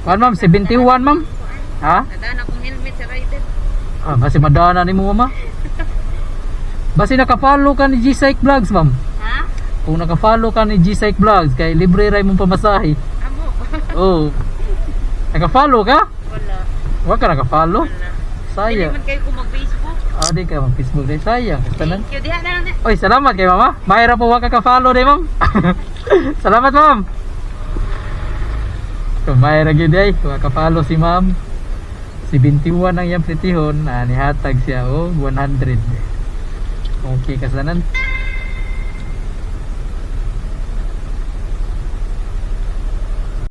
Kuan ma'am, 71 ma'am. Ha? Nadaan akong helmet sa rider. Ah, basi madana ni mo mama. Basi naka-follow ka ni G-Psych Vlogs ma'am. Ha? Kung naka-follow ka ni G-Psych Vlogs, kay libre ray mong pamasahe. Amo. Oh. Naka-follow ka? Wala. Wa ka naka-follow? Wala. Hindi Sayang. man kayo kung mag-Facebook. Ah, di ka mag-Facebook din. Sayang. Kastanan. Thank you. Diha na lang na. Oy, salamat kay mama. Mayra po wa ka ka-follow day ma'am. Salamat ma'am. Kung mayra gyud ay, wa ka-follow si ma'am. Si 21 ang iyang pretihon, nihatag siya 100. Okay kasanan.